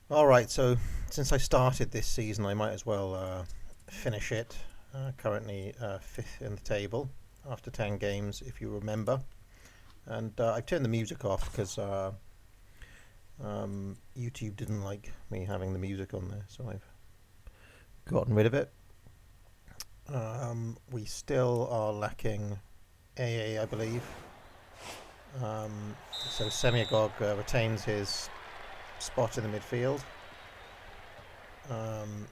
Alright, so since I started this season, I might as well finish it. Currently fifth in the table after 10 games, if you remember. And I've turned the music off because YouTube didn't like me having the music on there, so I've gotten rid of it. We still are lacking AA, I believe. So Semiagog retains his spot in the midfield. Um,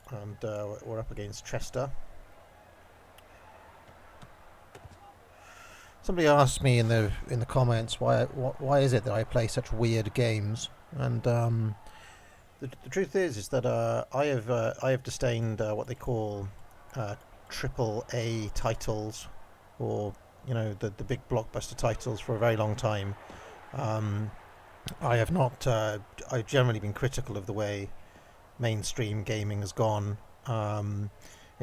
and we're up against Chester. Somebody asked me in the comments why is it that I play such weird games, and the truth is that I have disdained what they call triple A titles, or the big blockbuster titles for a very long time. Um, I have not. I've generally been critical of the way mainstream gaming has gone. In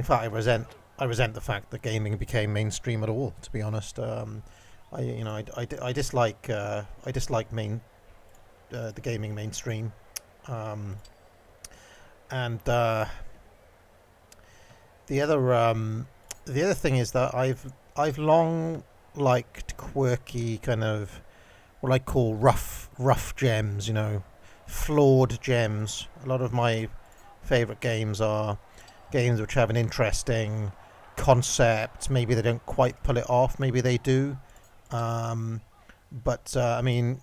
fact, I resent the fact that gaming became mainstream at all. To be honest, I dislike the gaming mainstream, um, and the other the other thing is that I've long liked quirky kind of what I call rough gems. Flawed gems. A lot of my favorite games are games which have an interesting concept. Maybe they don't quite pull it off. Maybe they do. Um, but I mean,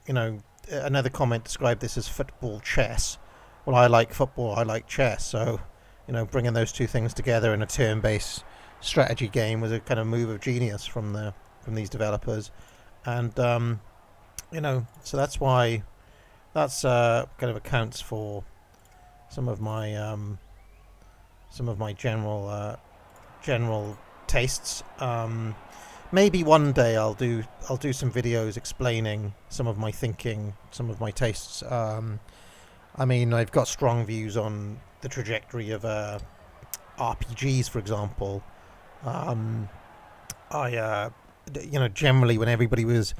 another comment described this as football chess. Well, I like football. I like chess. So, bringing those two things together in a turn-based strategy game was a kind of move of genius from these developers, and so that's why that's kind of accounts for some of my general tastes. Maybe one day I'll do some videos explaining some of my thinking, some of my tastes. I mean, I've got strong views on the trajectory of RPGs, for example. Um, I generally when everybody was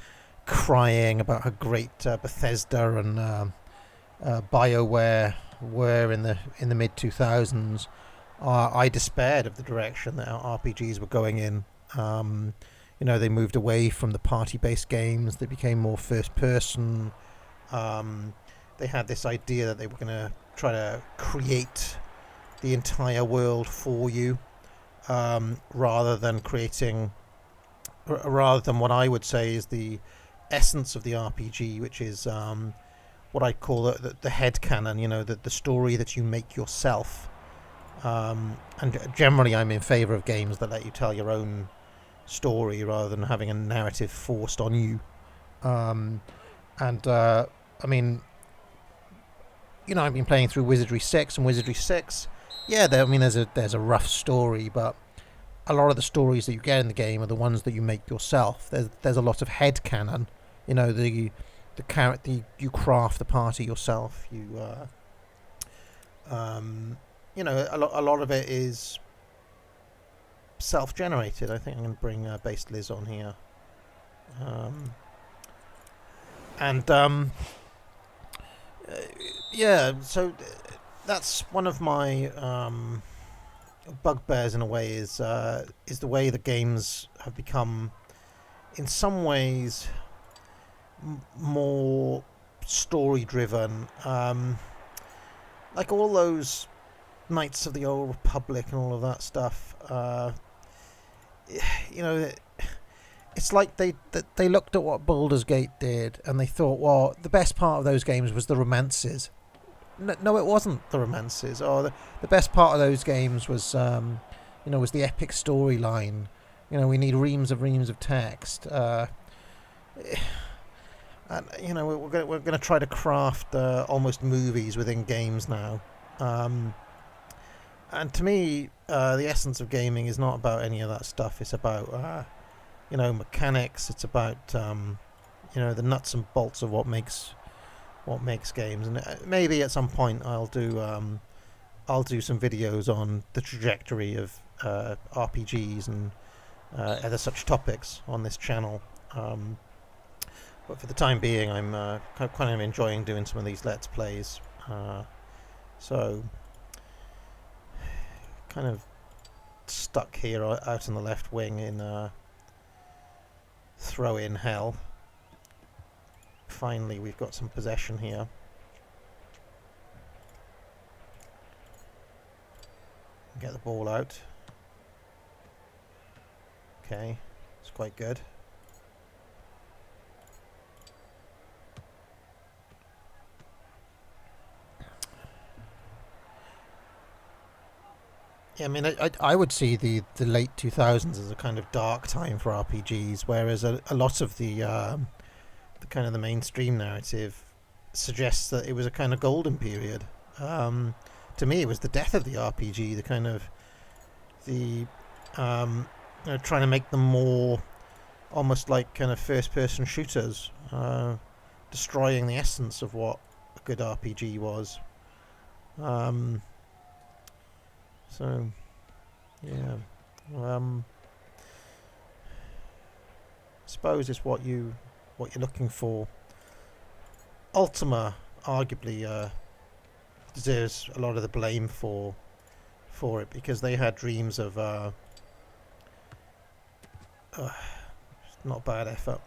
crying about how great Bethesda and BioWare were in the mid 2000s, I despaired of the direction that our RPGs were going in. They moved away from the party-based games. They became more first-person. They had this idea that they were going to try to create the entire world for you, rather than what I would say is the essence of the RPG, which is what I call the head canon. The story that you make yourself. And generally, I'm in favour of games that let you tell your own story rather than having a narrative forced on you. Um, and I mean, I've been playing through Wizardry 6 and Wizardry 6. Yeah, there's a rough story, but a lot of the stories that you get in the game are the ones that you make yourself. There's a lot of head canon. The character you craft the party yourself. A lot of it is self-generated. I think I'm going to bring Based Liz on here, and yeah. So that's one of my bugbears in a way is the way the games have become, in some ways, more story-driven. Like all those Knights of the Old Republic and all of that stuff. You know, it's like they looked at what Baldur's Gate did and they thought, well, the best part of those games was the romances. No, it wasn't the romances. Or the best part of those games was, was the epic storyline. We need reams of text. And we're going to try to craft almost movies within games now. And to me, the essence of gaming is not about any of that stuff. It's about mechanics. It's about the nuts and bolts of what makes games. And maybe at some point I'll do some videos on the trajectory of RPGs and other such topics on this channel. But for the time being, I'm kind of enjoying doing some of these Let's Plays. So kind of stuck here out in the left wing in throw-in hell. Finally, we've got some possession here. Get the ball out. Okay, it's quite good. Yeah, I mean, I would see the late 2000s as a kind of dark time for RPGs, whereas a lot of the kind of the mainstream narrative suggests that it was a kind of golden period. To me, it was the death of the RPG, the kind of the trying to make them more almost like kind of first-person shooters, destroying the essence of what a good RPG was. So, yeah. I suppose it's what you're looking for. Ultima arguably deserves a lot of the blame for it, because they had dreams of not bad effort.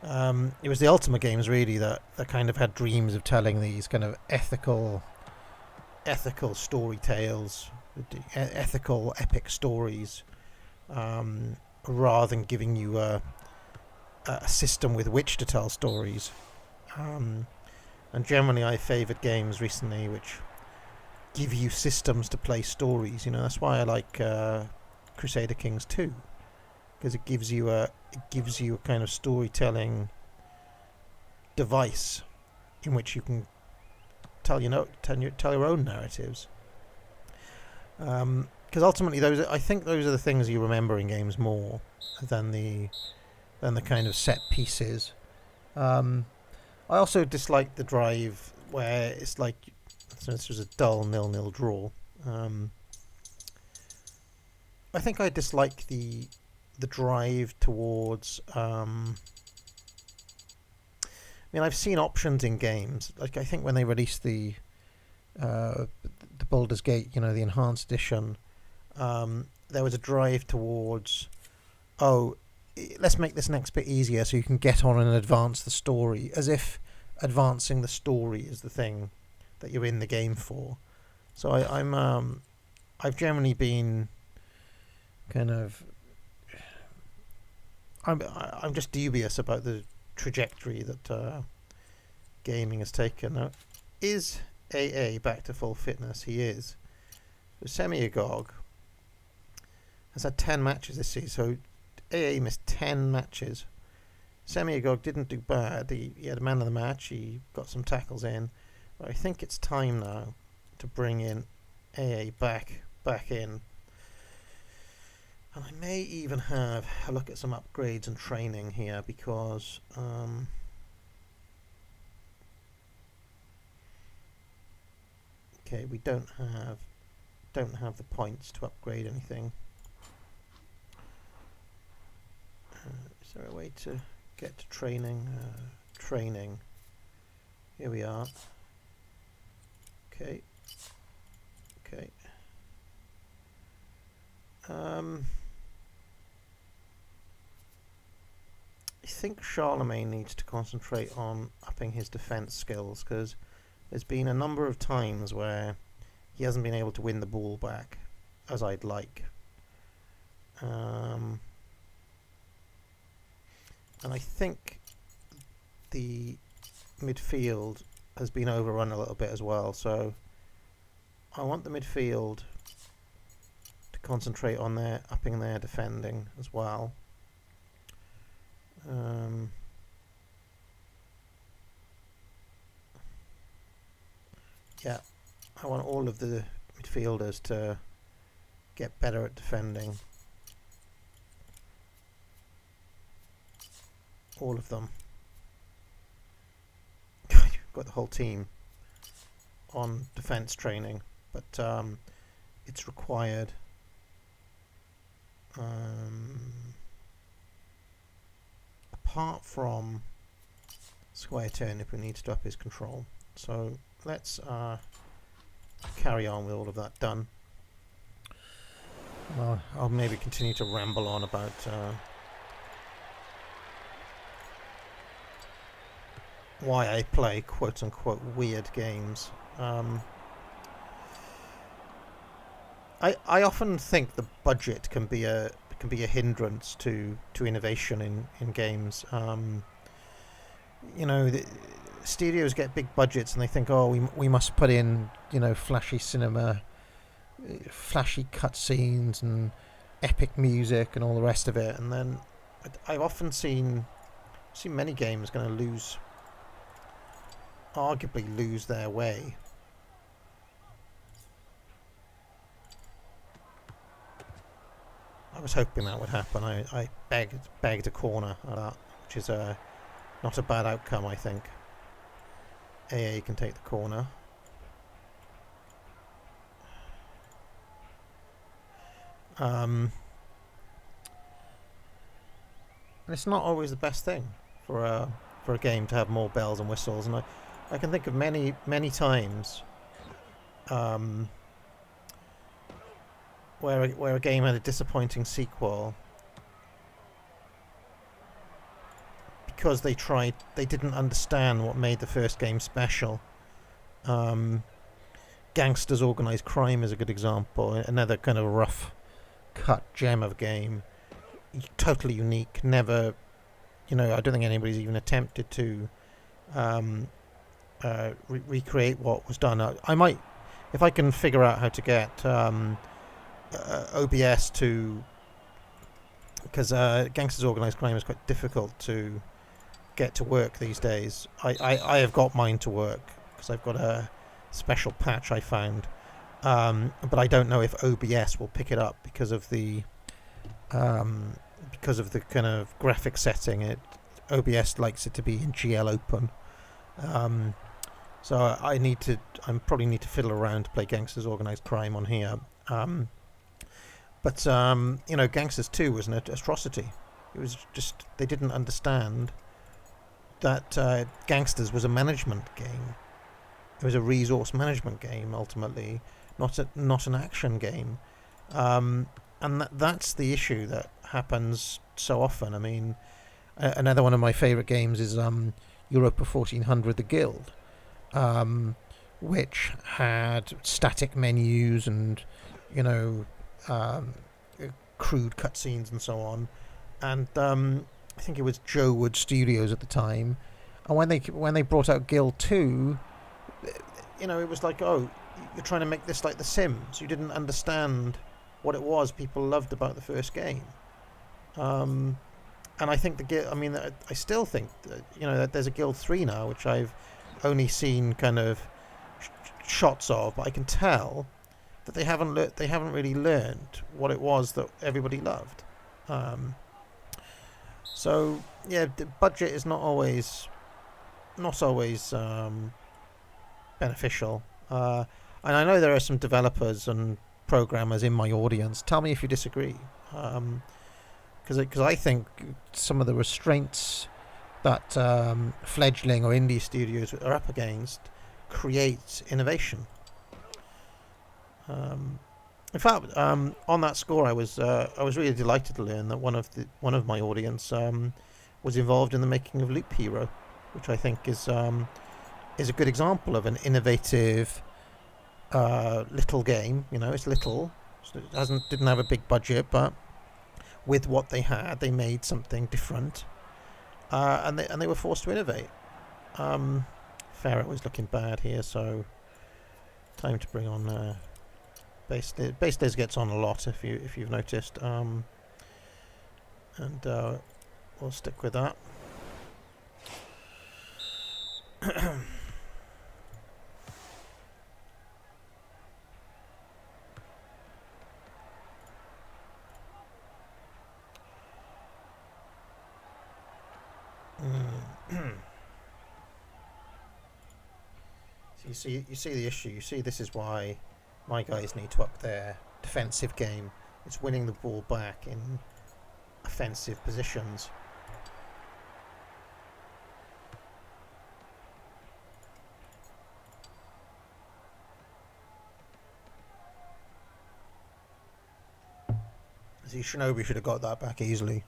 It was the Ultima games really that kind of had dreams of telling these kind of ethical story tales, ethical epic stories, rather than giving you a system with which to tell stories. And generally I favoured games recently which give you systems to play stories. That's why I like Crusader Kings 2, because it gives you a kind of storytelling device in which you can tell your own narratives. Because ultimately, I think those are the things you remember in games more than the kind of set pieces. I also dislike the drive where it's like, so this was a dull 0-0 draw. I think I dislike the drive towards. I mean, I've seen options in games. Like I think when they released the Baldur's Gate, the enhanced edition, there was a drive towards, let's make this next bit easier so you can get on and advance the story, as if advancing the story is the thing that you're in the game for. So I've generally been kind of, I'm just dubious about the trajectory that gaming has taken. Now, is AA back to full fitness? He is. So Semiagog has had 10 matches this season, so AA missed 10 matches. Semiagog didn't do bad. He had a man of the match. He got some tackles in. But I think it's time now to bring in AA back in. And I may even have a look at some upgrades and training here, because okay, we don't have the points to upgrade anything. Is there a way to get to training? Training. Here we are. Okay. I think Charlemagne needs to concentrate on upping his defense skills, because there's been a number of times where he hasn't been able to win the ball back as I'd like. And I think the midfield has been overrun a little bit as well, so I want the midfield to concentrate on upping their defending as well. Yeah, I want all of the midfielders to get better at defending. All of them. You've got the whole team on defense training, but it's required. Apart from Square Turnip, who needs to up his control. So let's carry on with all of that done. I'll maybe continue to ramble on about why I play quote-unquote weird games. I often think the budget can be a hindrance to innovation in games. The studios get big budgets and they think, oh, we must put in flashy cinema, flashy cutscenes and epic music and all the rest of it, and then I've often seen many games going to arguably lose their way. I was hoping that would happen. I begged a corner at that, which is not a bad outcome, I think. AA can take the corner. And it's not always the best thing for a game to have more bells and whistles, and I can think of many times where a game had a disappointing sequel because they didn't understand what made the first game special. Gangsters Organized Crime is a good example, another kind of rough cut gem of game, totally unique. Never, I don't think anybody's even attempted to recreate what was done. I might, if I can figure out how to get OBS to, because Gangsters Organized Crime is quite difficult to get to work these days. I have got mine to work because I've got a special patch I found, but I don't know if OBS will pick it up because of the kind of graphic setting. OBS likes it to be in GL open, so I probably need to fiddle around to play Gangsters Organized Crime on here. But Gangsters 2 was an atrocity. It was just, they didn't understand that Gangsters was a management game. It was a resource management game, ultimately, not an action game. And that's the issue that happens so often. I mean, another one of my favourite games is Europa 1400 The Guild, which had static menus and, crude cutscenes and so on. And I think it was Joe Wood Studios at the time. And when they brought out Guild 2, it was like, oh, you're trying to make this like The Sims. You didn't understand what it was people loved about the first game. And I think I still think that there's a Guild 3 now, which I've only seen kind of shots of, but I can tell that they haven't really learned what it was that everybody loved. So yeah, the budget is not always beneficial. And I know there are some developers and programmers in my audience. Tell me if you disagree. Because I think some of the restraints that fledgling or indie studios are up against create innovation. In fact, on that score, I was really delighted to learn that one of my audience was involved in the making of Loop Hero, which I think is a good example of an innovative little game. It's little, so it didn't have a big budget, but with what they had, they made something different, and they were forced to innovate. Ferret was looking bad here, so time to bring on Base Diz gets on a lot if you've noticed, and we'll stick with that. So you see the issue. You see, this is why my guys need to up their defensive game. It's winning the ball back in offensive positions. Shinobi should have got that back easily.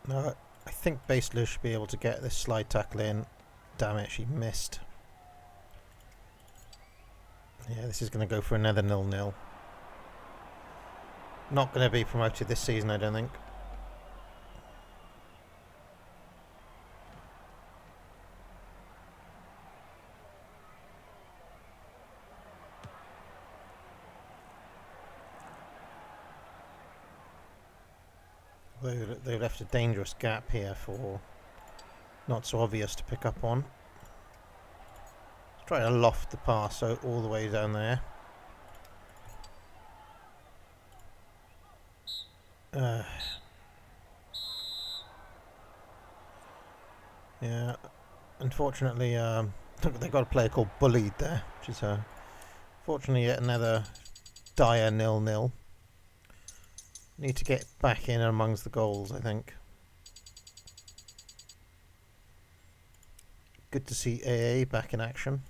No, I think Basler should be able to get this slide tackle in. Damn it, she missed. Yeah, this is going to go for another 0-0. Not going to be promoted this season, I don't think. They left a dangerous gap here for not so obvious to pick up on. Let's try to loft the pass so all the way down there. Yeah, unfortunately, they've got a player called Bullied there, which is fortunately yet another dire 0-0. Need to get back in amongst the goals, I think. Good to see AA back in action.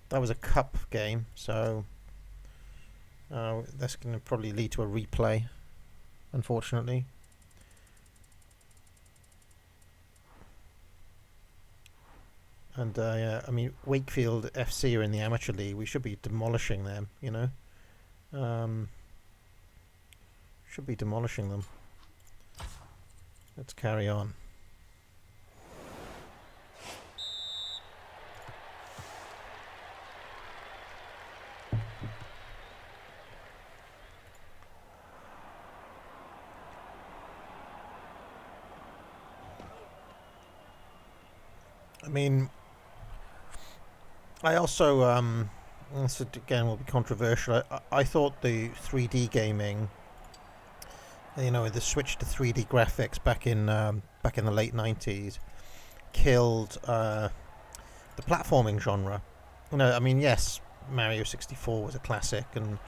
That was a cup game, so that's going to probably lead to a replay, unfortunately. And yeah, I mean, Wakefield FC are in the amateur league. We should be demolishing them, you know. Should be demolishing them. Let's carry on. I mean, I also, this again will be controversial. I thought the 3D gaming, you know, the switch to 3D graphics back in the late 90s, killed the platforming genre. You know, I mean, yes, Mario 64 was a classic, and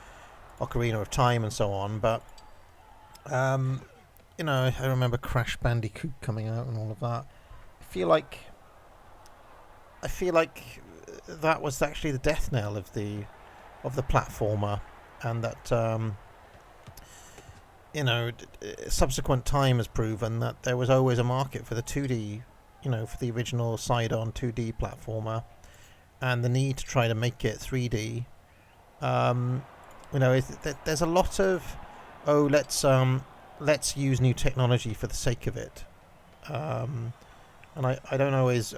Ocarina of Time and so on, but you know, I remember Crash Bandicoot coming out and all of that. I feel like that was actually the death knell of the platformer, and that you know, subsequent time has proven that there was always a market for the 2D, you know, for the original side-on 2D platformer, and the need to try to make it 3D. You know, there's a lot of let's use new technology for the sake of it, and I don't always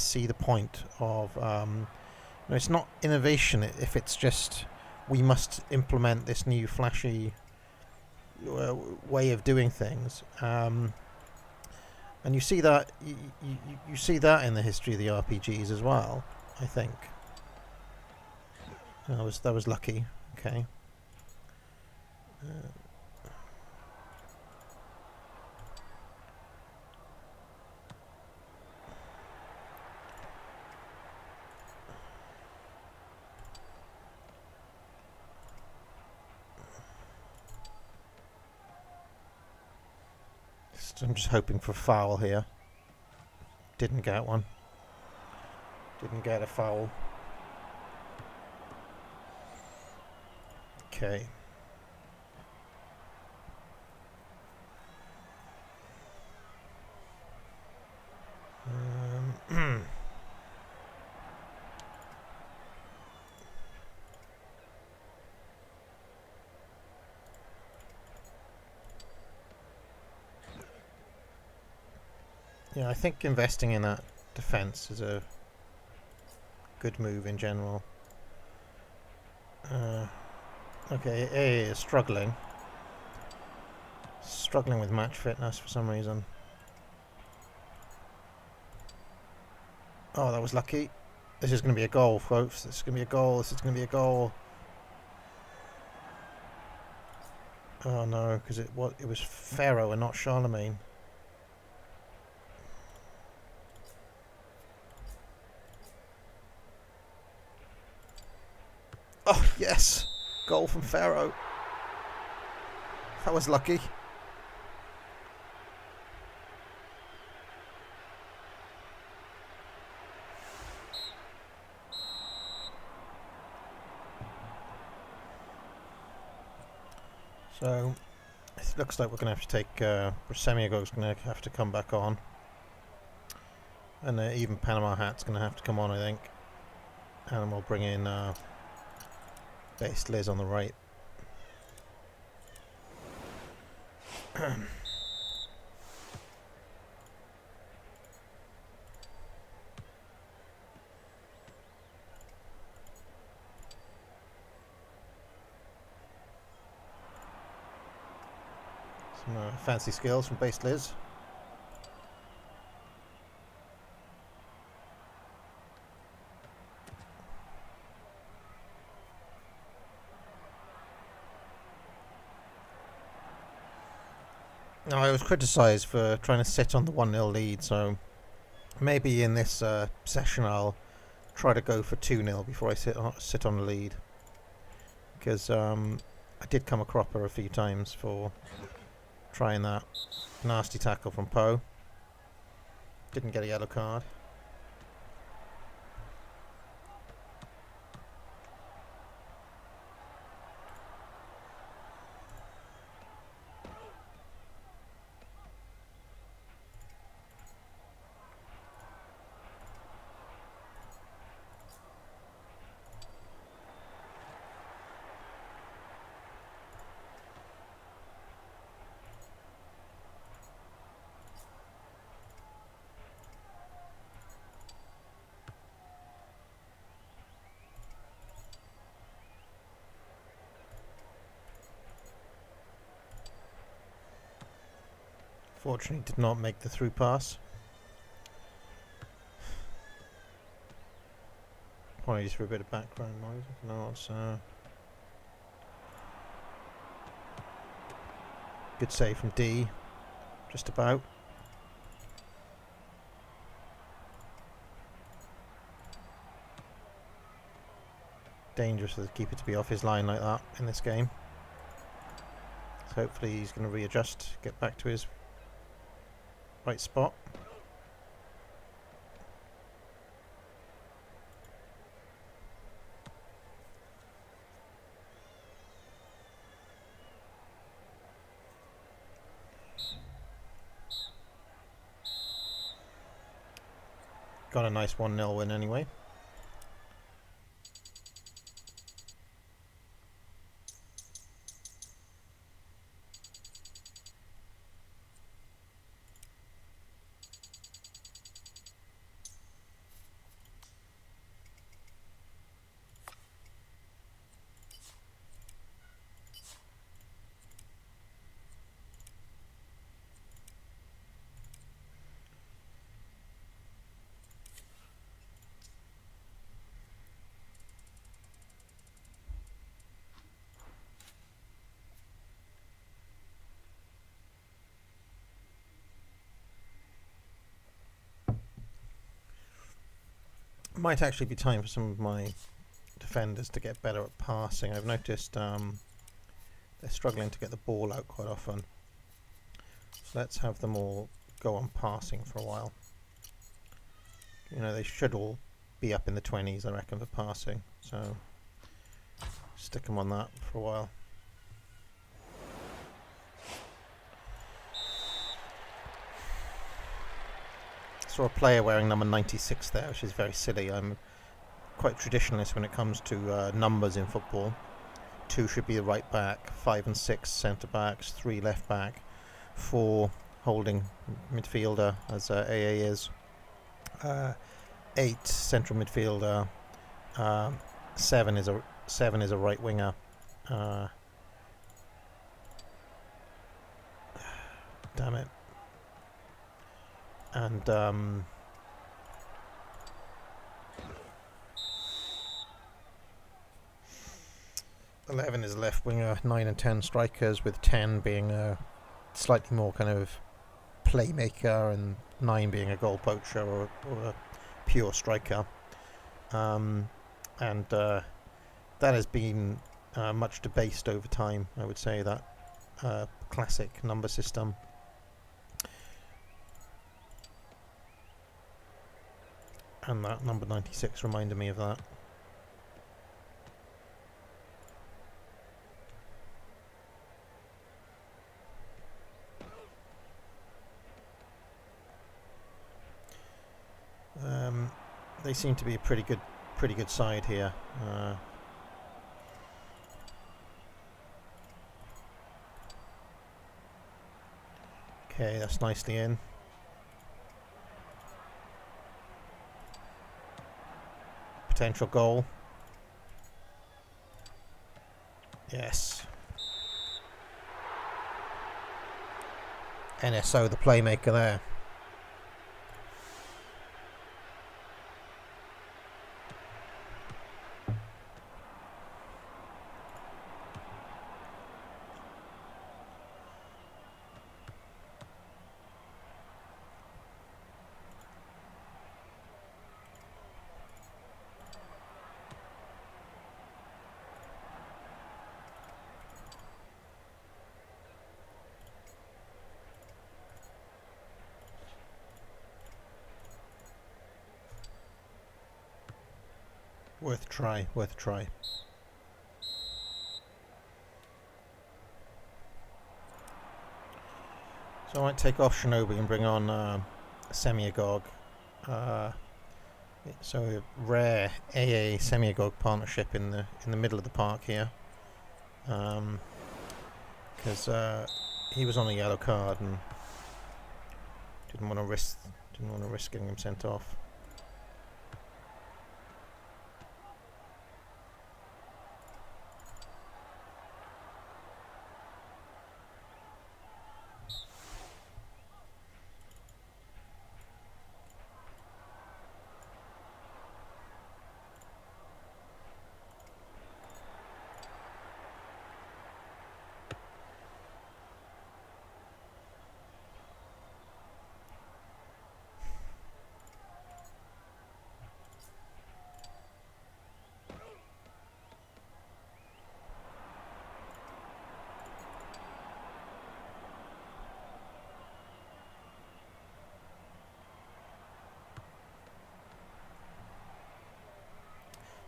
see the point of you know, it's not innovation if it's just we must implement this new flashy way of doing things, and you see that you see that in the history of the RPGs as well. I think that was lucky. Okay. I'm just hoping for a foul here. Didn't get one. Didn't get a foul. Okay. Yeah, I think investing in that defence is a good move in general. Okay, AA is struggling. Struggling with match fitness for some reason. Oh, that was lucky. This is going to be a goal, folks. This is going to be a goal. This is going to be a goal. Oh no, because it was Pharaoh and not Charlemagne. Oh yes, goal from Pharaoh. That was lucky. So it looks like we're going to have to take Semiogo's going to have to come back on, and even Panama Hat's going to have to come on, I think, and we'll bring in Based Liz on the right. Some fancy skills from Based Liz. Now, I was criticised for trying to sit on the 1-0 lead, so maybe in this session I'll try to go for 2-0 before I sit on the lead, because I did come a cropper a few times for trying that nasty tackle from Poe. Didn't get a yellow card. Fortunately, did not make the through pass. Apologies for a bit of background noise. No, it's good save from D. Just about. Dangerous for the keeper to be off his line like that in this game. So hopefully he's going to readjust, get back to his right spot. Got a nice 1-0 win anyway. Might actually be time for some of my defenders to get better at passing. I've noticed they're struggling to get the ball out quite often. So let's have them all go on passing for a while. You know, they should all be up in the 20s, I reckon, for passing. So stick them on that for a while. Saw a player wearing number 96 there, which is very silly. I'm quite traditionalist when it comes to numbers in football. 2 should be the right back, 5 and 6 centre backs, 3 left back, 4 holding midfielder, as AA is, 8 central midfielder, 7 is a right winger. Damn it. And 11 is a left winger, 9 and 10 strikers, with 10 being a slightly more kind of playmaker and 9 being a goal poacher or a pure striker. And that has been much debased over time, I would say, that classic number system. And that number 96 reminded me of that. They seem to be a pretty good side here. Okay, that's nicely in. Potential goal. Yes. NSO, the playmaker there. Worth a try, worth a try. So I might take off Shinobi and bring on Semiagog. So a rare AA Semiagog partnership in the middle of the park here. Because he was on a yellow card and didn't want to risk getting him sent off.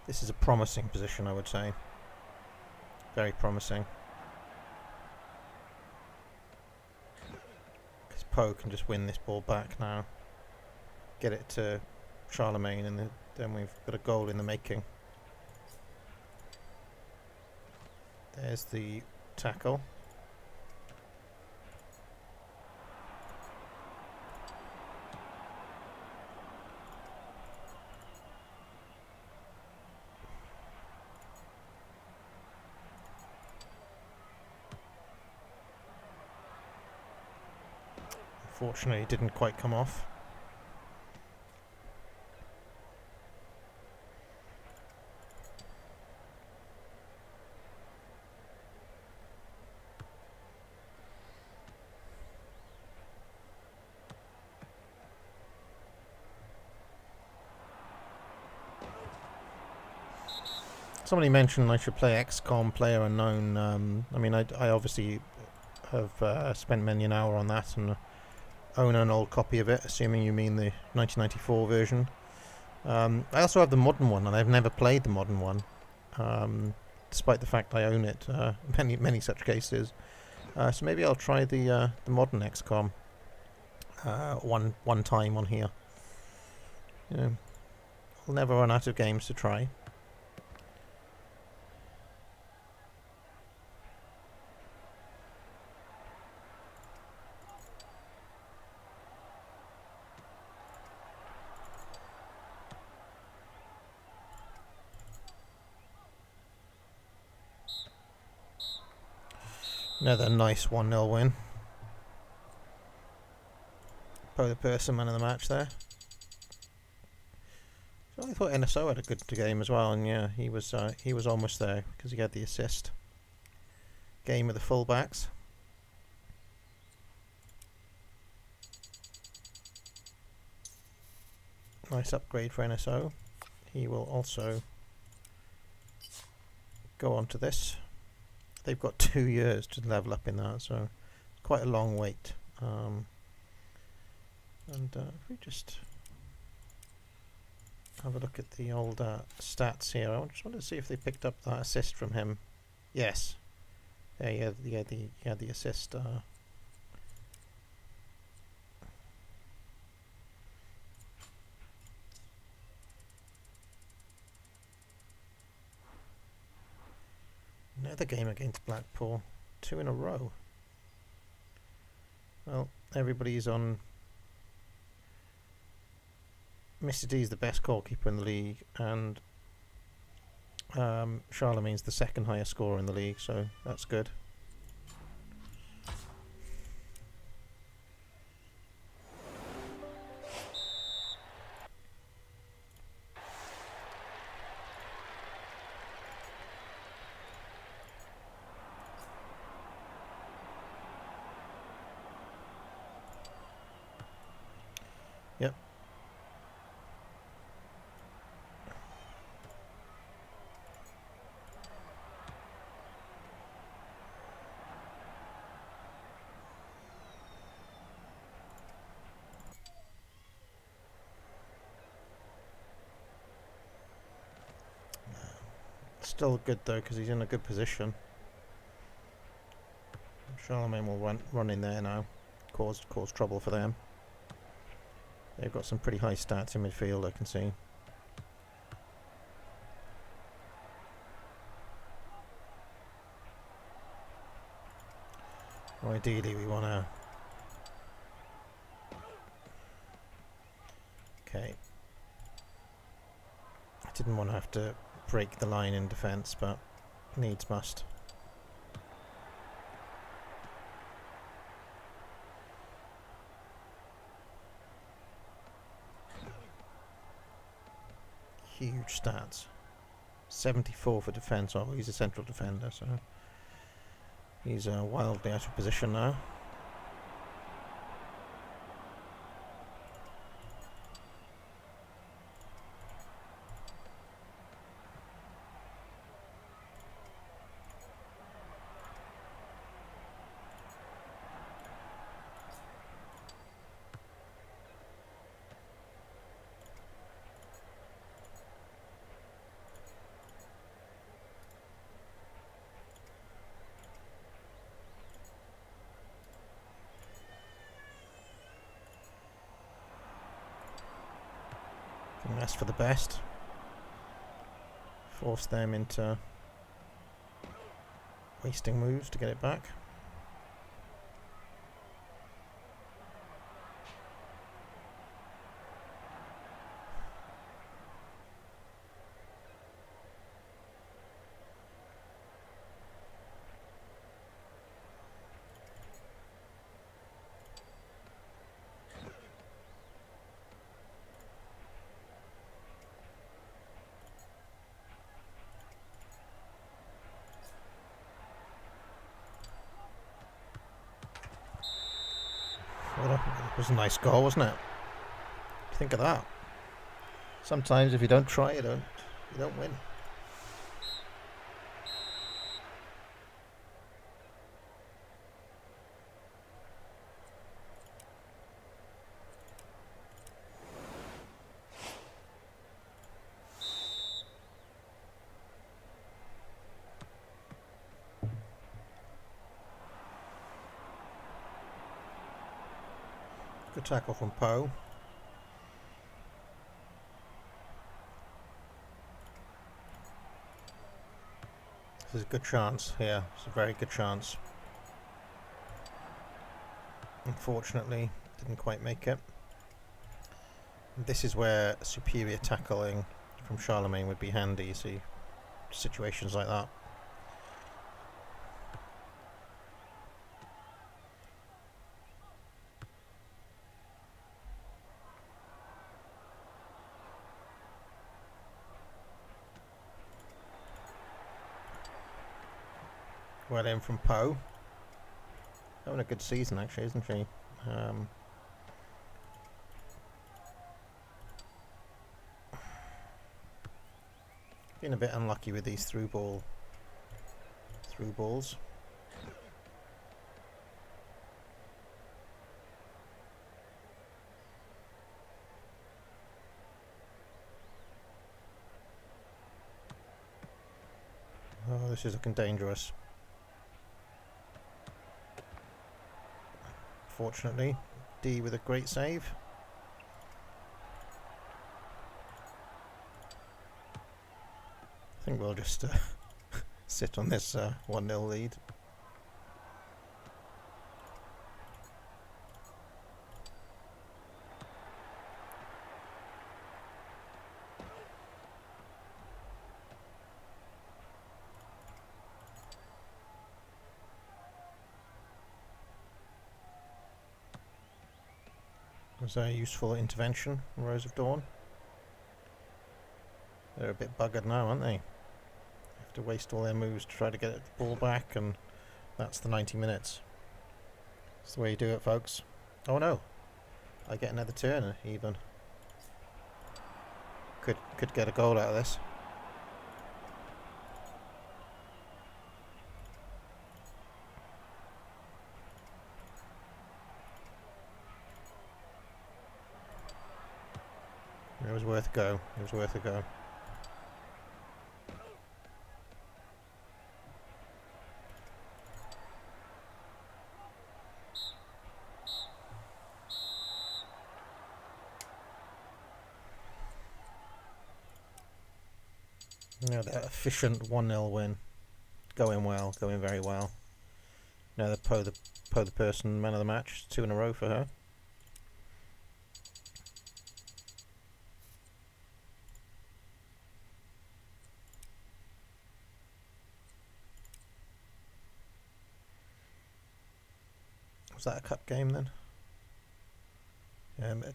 This is a promising position, I would say. Very promising. Because Poe can just win this ball back now. Get it to Charlemagne, and then we've got a goal in the making. There's the tackle. Unfortunately, it didn't quite come off. Somebody mentioned I should play XCOM Player Unknown. I mean, I obviously have spent many an hour on that and own an old copy of it, assuming you mean the 1994 version. I also have the modern one, and I've never played the modern one, despite the fact I own it. Many such cases. So maybe I'll try the modern XCOM one time on here. You know, I'll never run out of games to try. Another nice 1-0 win. Polar person man of the match there. So I thought NSO had a good game as well, and yeah, he was almost there because he had the assist. Game of the fullbacks. Nice upgrade for NSO. He will also go on to this. They've got 2 years to level up in that, so quite a long wait. If we just have a look at the old stats here, I just wanted to see if they picked up that assist from him. Yes. Yeah, he had the assist. Another game against Blackpool. 2 in a row. Well, everybody's on. Mr. D's the best goalkeeper in the league, and Charlemagne's the second highest scorer in the league, so that's good. Yep. Still good though, because he's in a good position. Charlemagne will run in there now, cause trouble for them. They've got some pretty high stats in midfield, I can see. Well, ideally we want to... Okay. I didn't want to have to break the line in defence, but needs must. Huge stats. 74 for defence. Oh, he's a central defender, so he's wildly out of position now. And that's for the best. Force them into wasting moves to get it back. It was a nice goal, wasn't it? Think of that. Sometimes if you don't try, you don't win. Good tackle from Poe. This is a good chance here. It's a very good chance. Unfortunately, didn't quite make it. And this is where superior tackling from Charlemagne would be handy, you see. Situations like that. Well in from Poe. Having a good season actually, isn't she? Been a bit unlucky with these through balls. Oh, this is looking dangerous. Fortunately, D with a great save. I think we'll just sit on this 1-0 lead. Was a useful intervention from Rose of Dawn. They're a bit buggered now, aren't they? Have to waste all their moves to try to get the ball back, and that's the 90 minutes. That's the way you do it, folks. Oh no! I get another turn even. Could get a goal out of this. It was worth a go. It was worth a go. Yeah, that efficient 1-0 win. Going well, going very well. Now the Poe the person man of the match. 2 in a row for her. Was that a cup game then?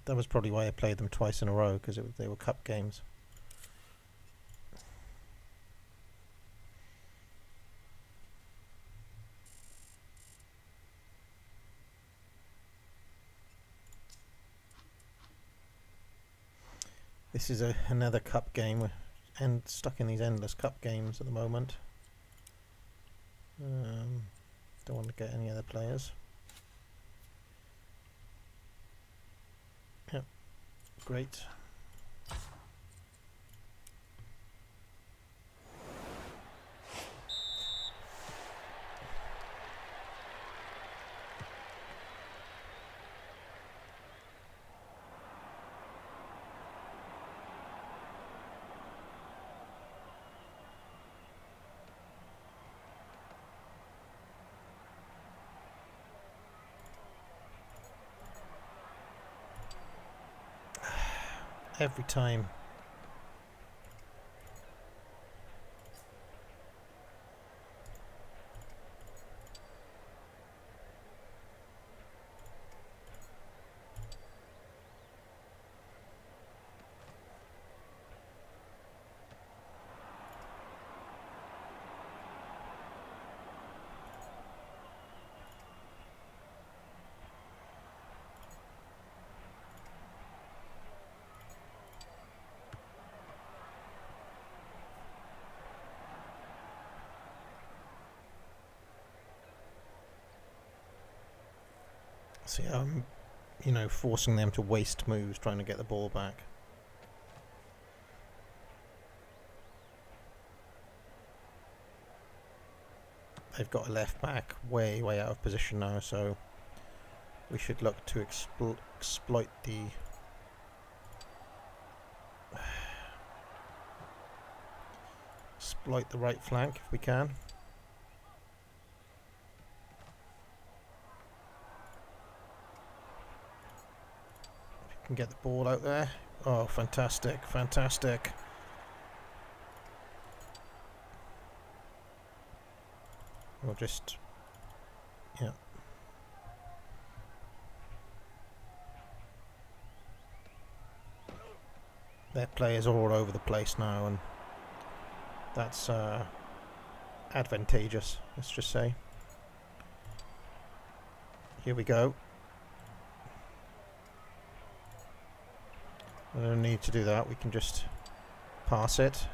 That was probably why I played them twice in a row, because they were cup games. This is another cup game. We're stuck in these endless cup games at the moment. Don't want to get any other players. Yep, great. Every time. See, forcing them to waste moves trying to get the ball back. They've got a left back way out of position now, so we should look to exploit the right flank if we can. Can get the ball out there. Oh, fantastic, fantastic. We'll just, yeah. Their players are all over the place now, and that's advantageous, let's just say. Here we go. We don't need to do that. We can just pass it.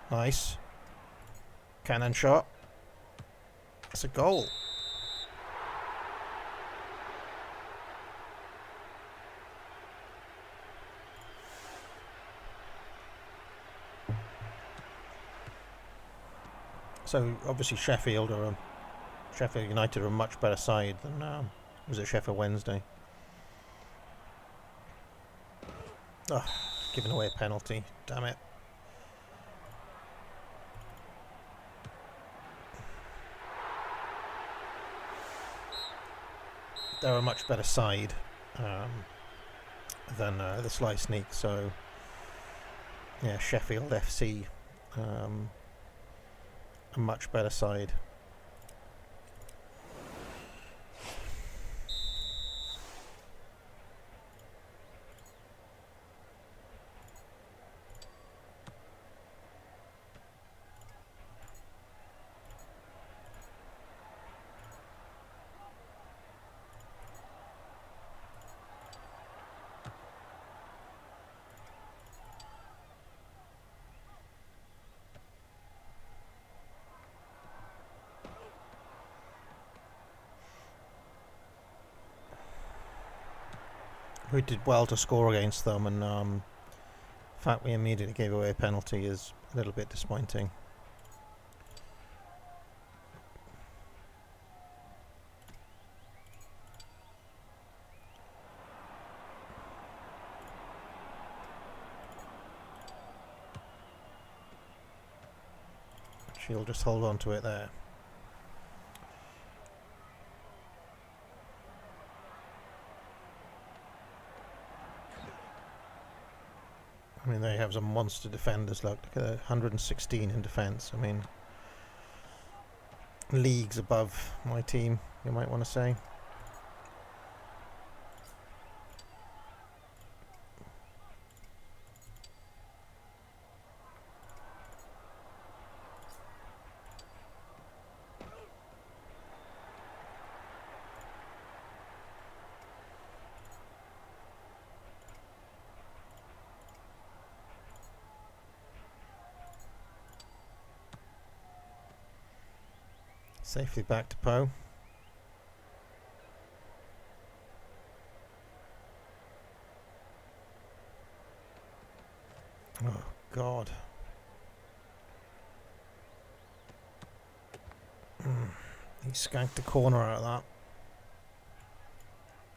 Nice. Cannon shot. That's a goal. So obviously Sheffield United are a much better side than was it Sheffield Wednesday. Oh, giving away a penalty. Damn it. They're a much better side than the Sly Sneaks. So yeah, Sheffield FC, a much better side. We did well to score against them, and the fact we immediately gave away a penalty is a little bit disappointing. She'll just hold on to it there. I mean, they have some monster defenders. Look at 116 in defence. I mean, leagues above my team, you might want to say. Safely back to Poe. Oh, God. He skanked the corner out of that.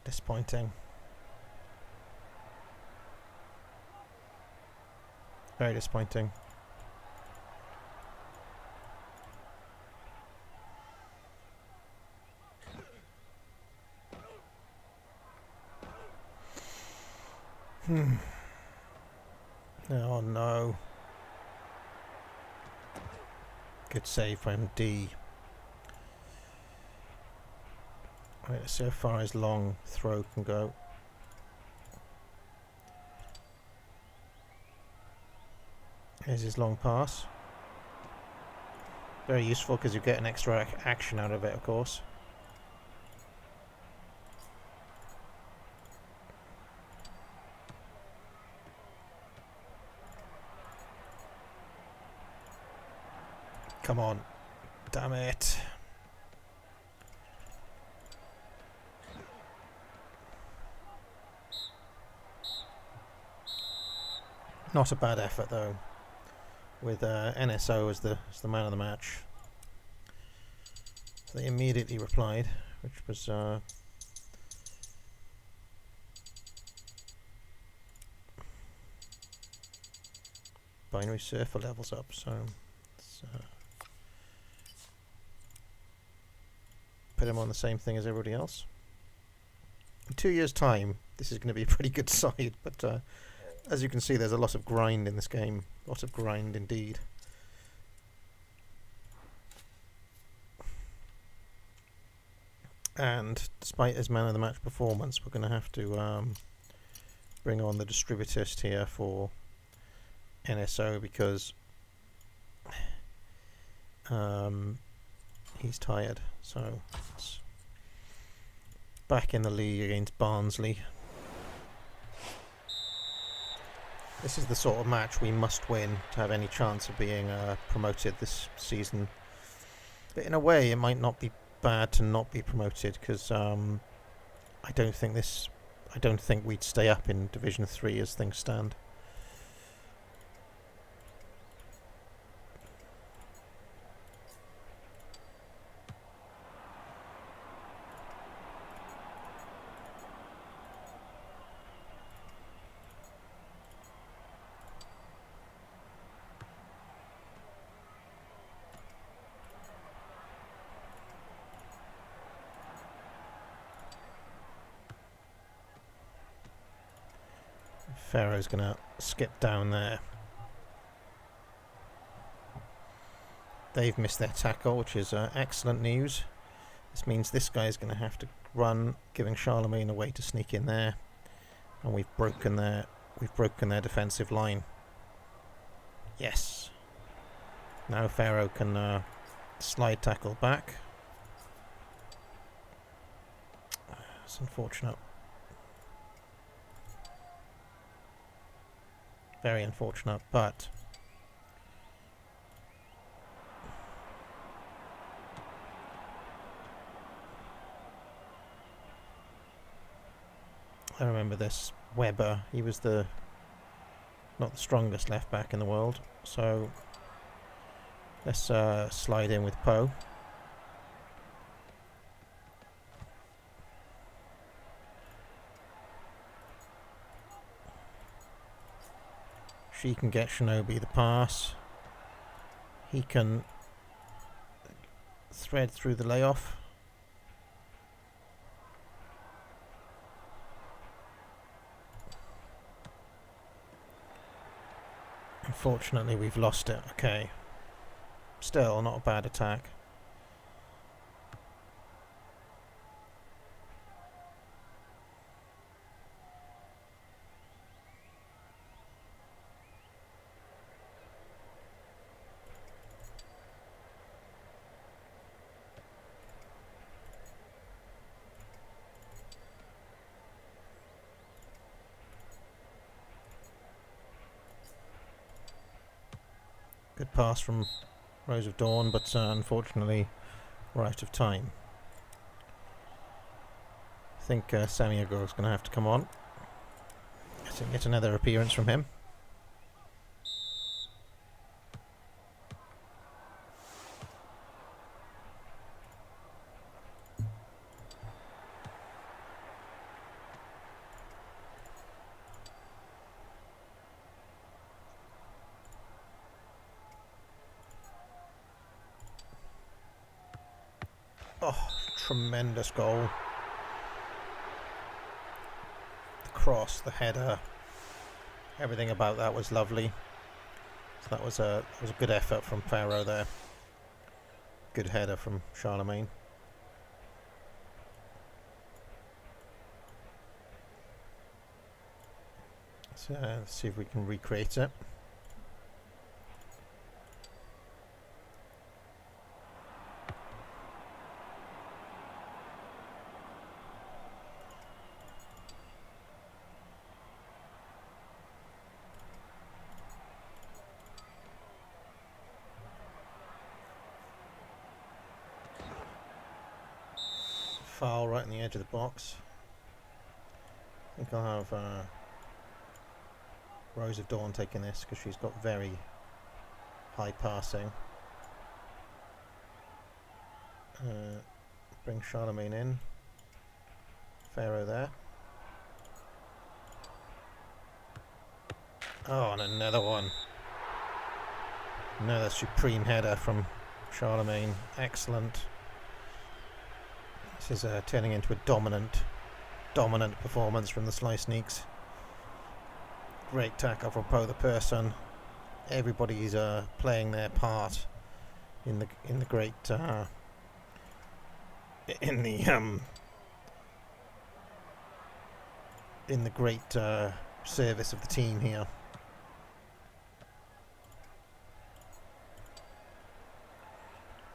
Disappointing. Very disappointing. Oh no. Good save from D. Right, let's see how far his long throw can go. Here's his long pass. Very useful because you get an extra action out of it, of course. Come on. Damn it. Not a bad effort though, with NSO as the man of the match. So they immediately replied, which was binary surfer levels up, so let's put him on the same thing as everybody else. In 2 years' time, this is going to be a pretty good side, but as you can see, there's a lot of grind in this game. A lot of grind indeed. And despite his man of the match performance, we're going to have to bring on the distributist here for NSO because he's tired. So it's back in the league against Barnsley. This is the sort of match we must win to have any chance of being promoted this season. But in a way, it might not be bad to not be promoted, because I don't think we'd stay up in Division 3 as things stand. Pharaoh's going to skip down there. They've missed their tackle, which is excellent news. This means this guy's going to have to run, giving Charlemagne a way to sneak in there. And we've broken their defensive line. Yes. Now Pharaoh can slide tackle back. It's unfortunate. Very unfortunate, but I remember this Weber. He was not the strongest left back in the world. So let's slide in with Poe. She can get Shinobi the pass. He can thread through the layoff. Unfortunately, we've lost it. Okay. Still not a bad attack. Good pass from Rose of Dawn, but unfortunately we're out of time. I think Samiogo is going to have to come on. Get another appearance from him. Oh, tremendous goal. The cross, the header, everything about that was lovely. So that was a good effort from Pharaoh there. Good header from Charlemagne. So let's see if we can recreate it. Foul right on the edge of the box. I think I'll have Rose of Dawn taking this because she's got very high passing. Bring Charlemagne in. Pharaoh there. Oh, and another one. Another supreme header from Charlemagne. Excellent. This is turning into a dominant performance from the Sly Sneaks. Great tackle from Poe the person. Everybody's playing their part in the great service of the team here.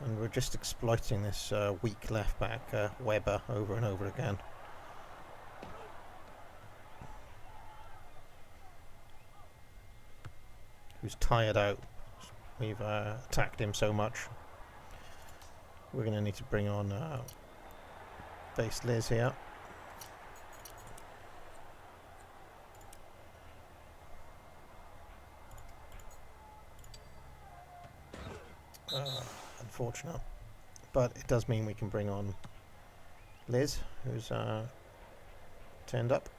And we're just exploiting this weak left back, Weber, over and over again. Who's tired out. We've attacked him so much. We're going to need to bring on base Liz here. Unfortunate. But it does mean we can bring on Liz, who's turned up.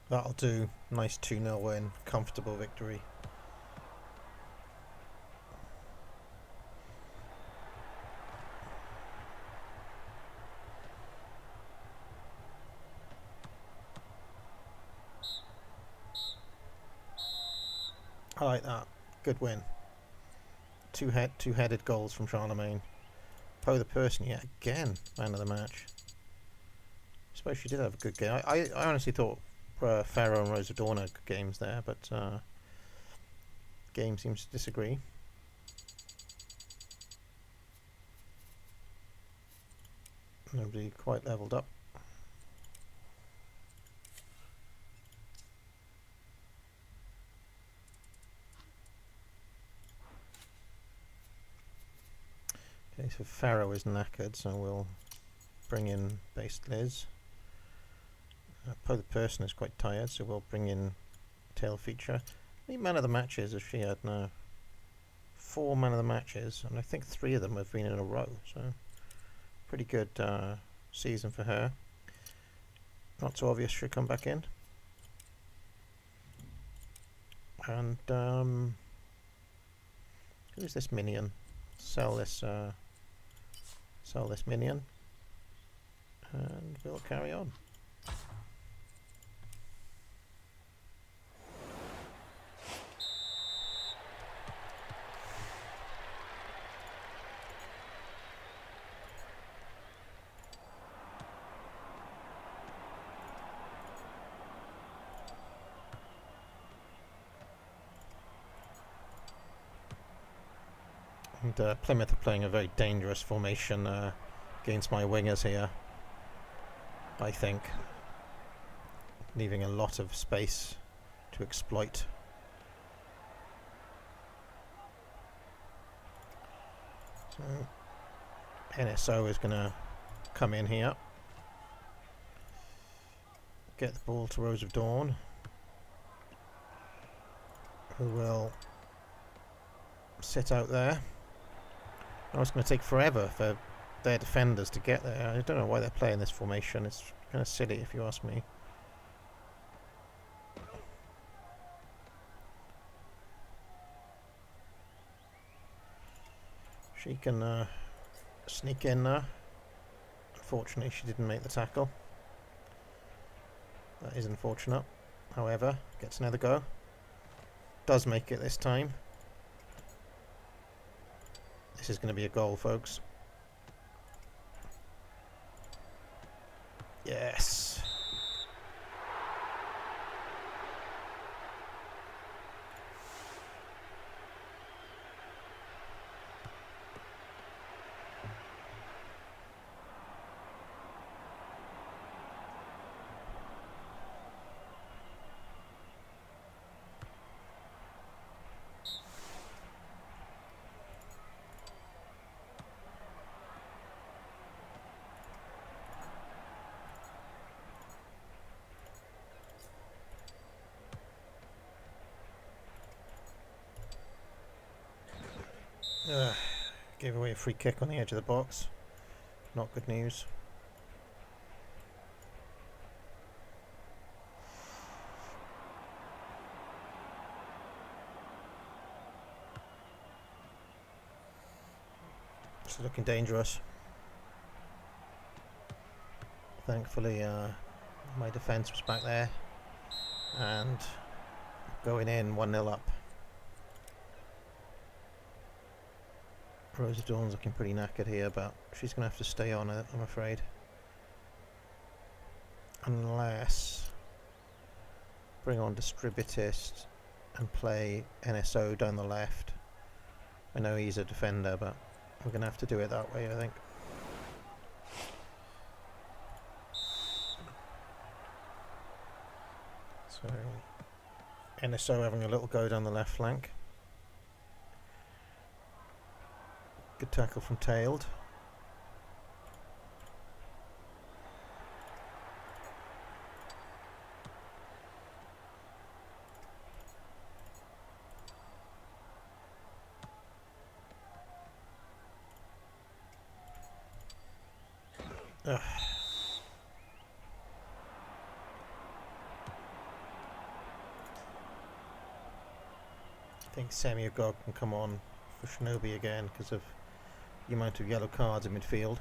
That'll do. Nice 2-0 win. Comfortable victory. I like that. Good win. Two-headed goals from Charlemagne. Poe the person yet again. Man of the match. I suppose she did have a good game. I honestly thought Pharaoh and Rosa Dawn had good games there, but game seems to disagree. Nobody quite leveled up. Okay, so Pharaoh is knackered, so we'll bring in base Liz. Poe the person is quite tired, so we'll bring in tail feature. How many man of the matches has she had now? 4 man of the matches, and I think 3 of them have been in a row, so pretty good season for her. Not so obvious she'll come back in. And who's this minion? Sell this minion, and we'll carry on. And Plymouth are playing a very dangerous formation against my wingers here, I think. Leaving a lot of space to exploit. So NSO is going to come in here. Get the ball to Rose of Dawn, who will sit out there. Now it's going to take forever for their defenders to get there. I don't know why they're playing this formation. It's kind of silly if you ask me. She can sneak in there. Unfortunately, she didn't make the tackle. That is unfortunate. However, gets another go. Does make it this time. This is going to be a goal, folks. Yes. Gave away a free kick on the edge of the box. Not good news. It's looking dangerous. Thankfully, my defence was back there, and going in 1-0 up. Rosa Dawn's looking pretty knackered here, but she's going to have to stay on it, I'm afraid. Unless bring on Distributist and play NSO down the left. I know he's a defender, but we're going to have to do it that way, I think. So NSO having a little go down the left flank. Good tackle from Tailed. Ugh. I think Semi-Agog can come on for Shinobi again because of the amount of yellow cards in midfield.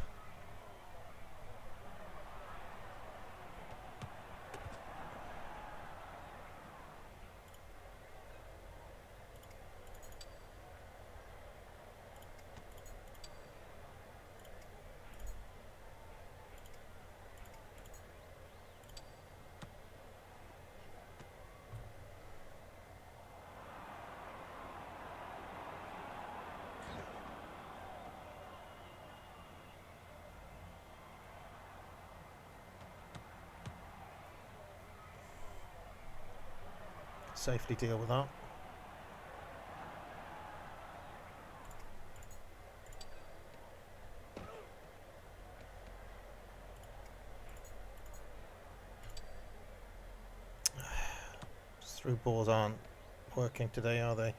Safely deal with that. Through balls aren't working today, are they?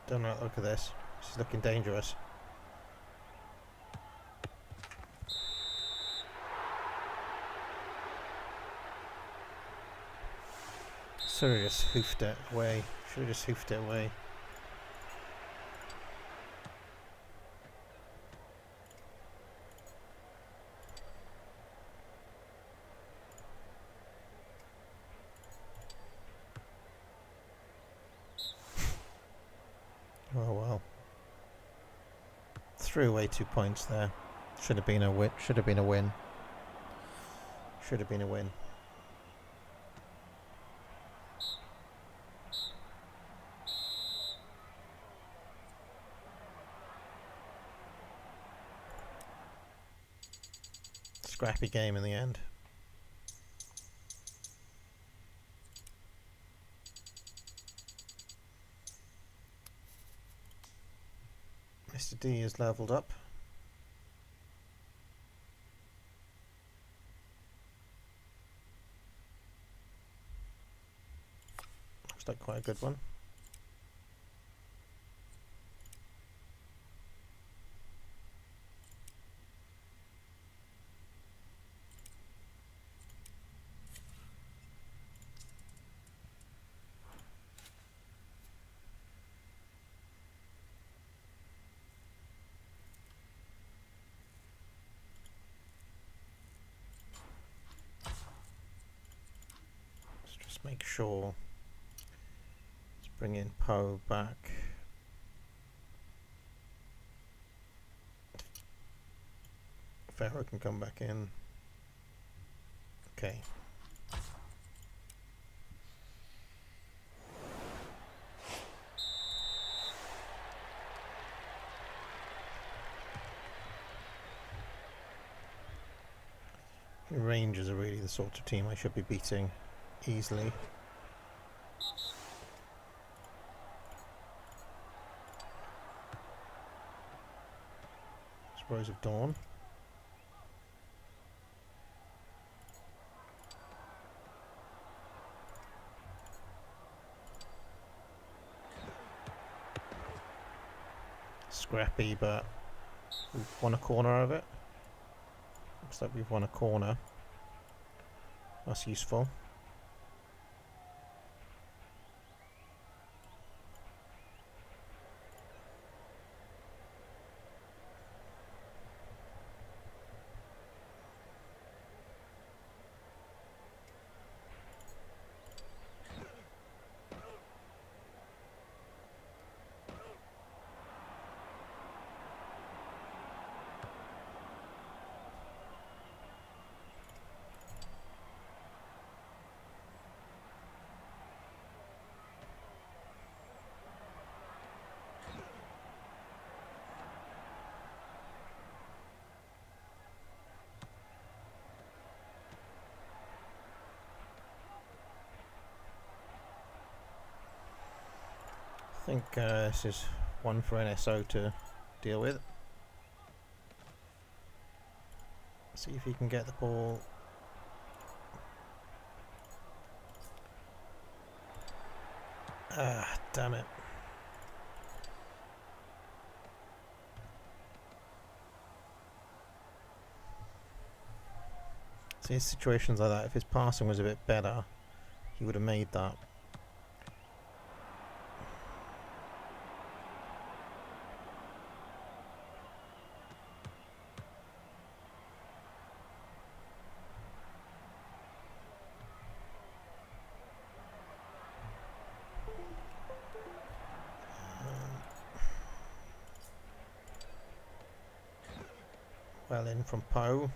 Don't know, look at this. This is looking dangerous. Should have just hoofed it away. Should have just hoofed it away. Oh well. Threw away 2 points there. Should have been a win. Should have been a win. Should have been a win. Scrappy game in the end. Mr. D is leveled up. Looks like quite a good one. Make sure. Let's bring in Poe back. Pharaoh can come back in. Okay. Rangers are really the sort of team I should be beating easily. It's Rose of Dawn. Scrappy, but we've won a corner out of it. Looks like we've won a corner. That's useful. think this is one for NSO to deal with. See if he can get the ball. Ah, damn it. See, situations like that, if his passing was a bit better, he would have made that. Well in from Poe.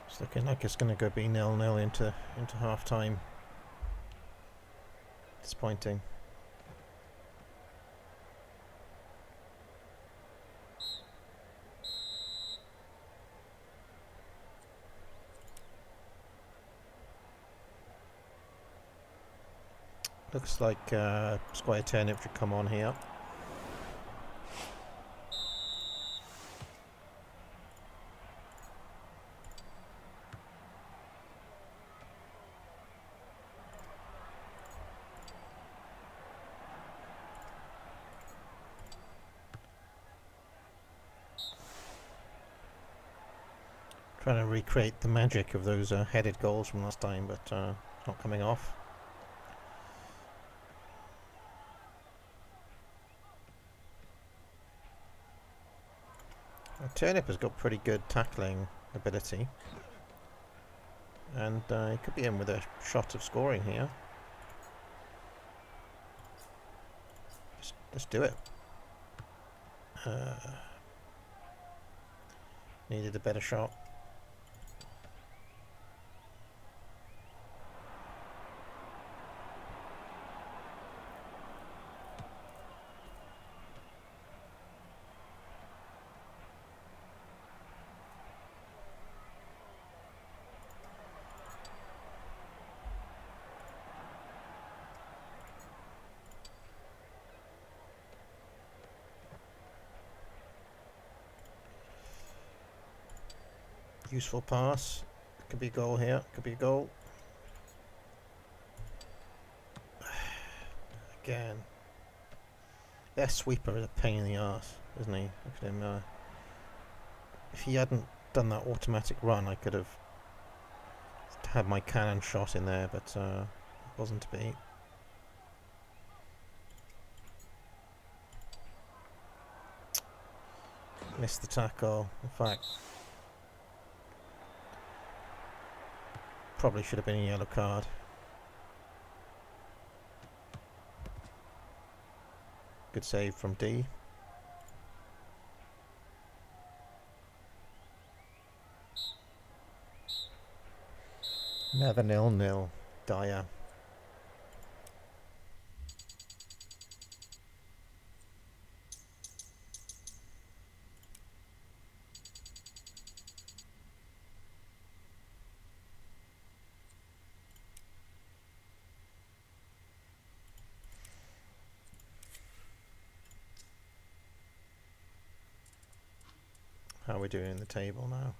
It's looking like it's going to go be 0-0 into half time. Disappointing. Looks like Squire Turnip should come on here. Trying to recreate the magic of those headed goals from last time, but not coming off. Turnip has got pretty good tackling ability, and he could be in with a shot of scoring here. Let's do it. Needed a better shot. Useful pass. Could be a goal here. Could be a goal. Again. Their sweeper is a pain in the arse, isn't he? Look at him. If he hadn't done that automatic run, I could have had my cannon shot in there, but it wasn't to be. Missed the tackle. In fact, probably should have been a yellow card. Good save from D. Another 0-0. Dire. How are we doing in the table now?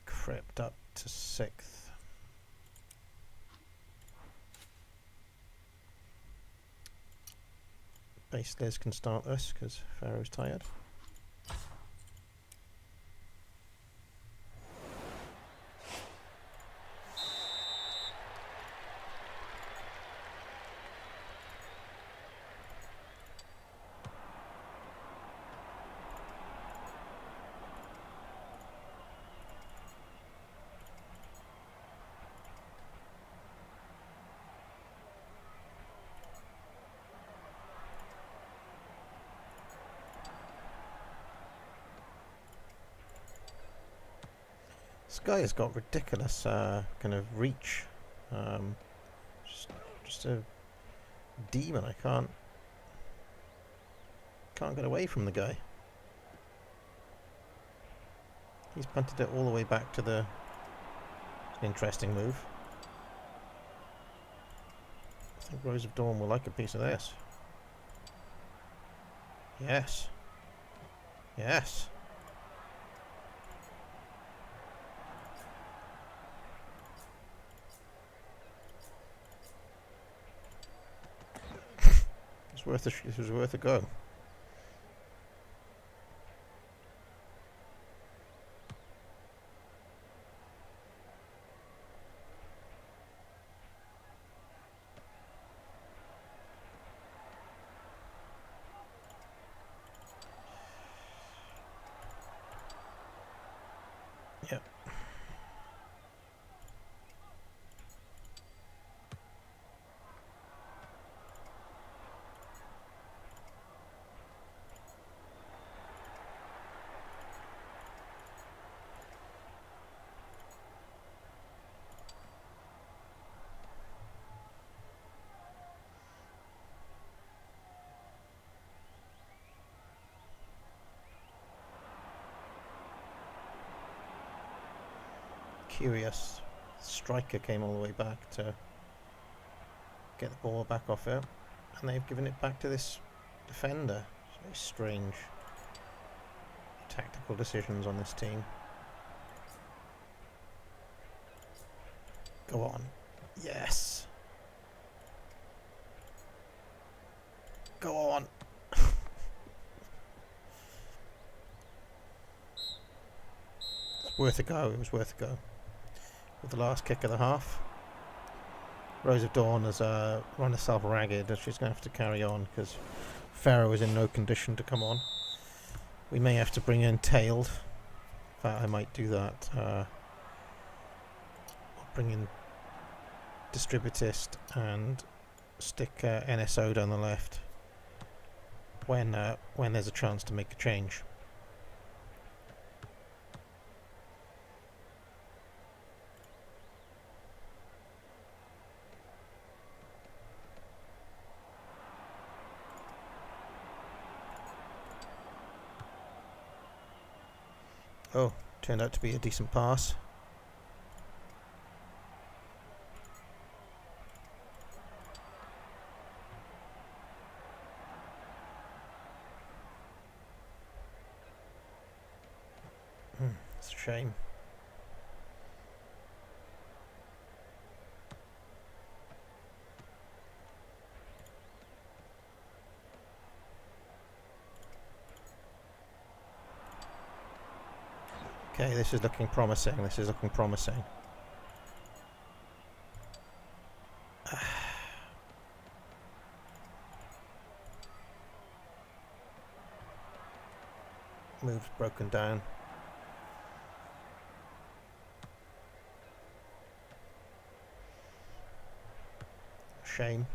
Crept up to 6th. Base Liz can start this because Pharaoh's tired. This guy has got ridiculous kind of reach. Um, just a demon. I can't get away from the guy. He's punted it all the way back to the... Interesting move. I think Rose of Dawn will like a piece of this. Yes. Yes. It was worth a go. Yep. Curious. Striker came all the way back to get the ball back off it, and they've given it back to this defender. It's very strange tactical decisions on this team. Go on. Yes. Go on. It's worth a go. It was worth a go. With the last kick of the half. Rose of Dawn has run herself ragged, and she's going to have to carry on because Pharaoh is in no condition to come on. We may have to bring in Tailed. In fact, I might do that. I'll bring in Distributist and stick NSO down the left when there's a chance to make a change. Oh, turned out to be a decent pass. It's a shame. Okay, this is looking promising. This is looking promising. Move's broken down. Shame.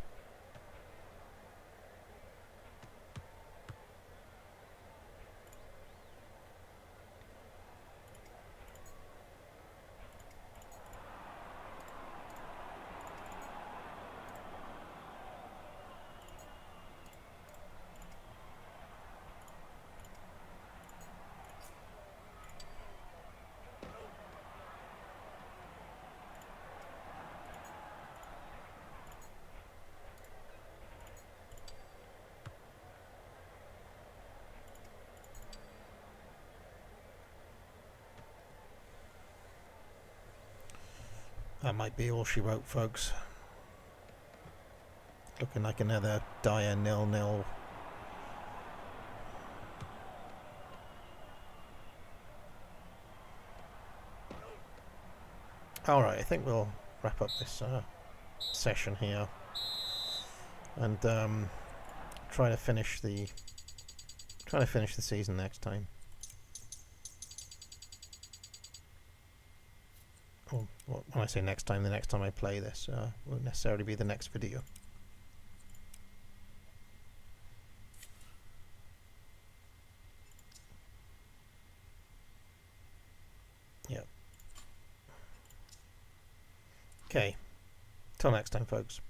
That might be all she wrote, folks. Looking like another dire 0-0. Alright, I think we'll wrap up this session here and try to finish the season next time. Well, when I say next time, the next time I play this won't necessarily be the next video. Yep. Okay. Till next time, folks.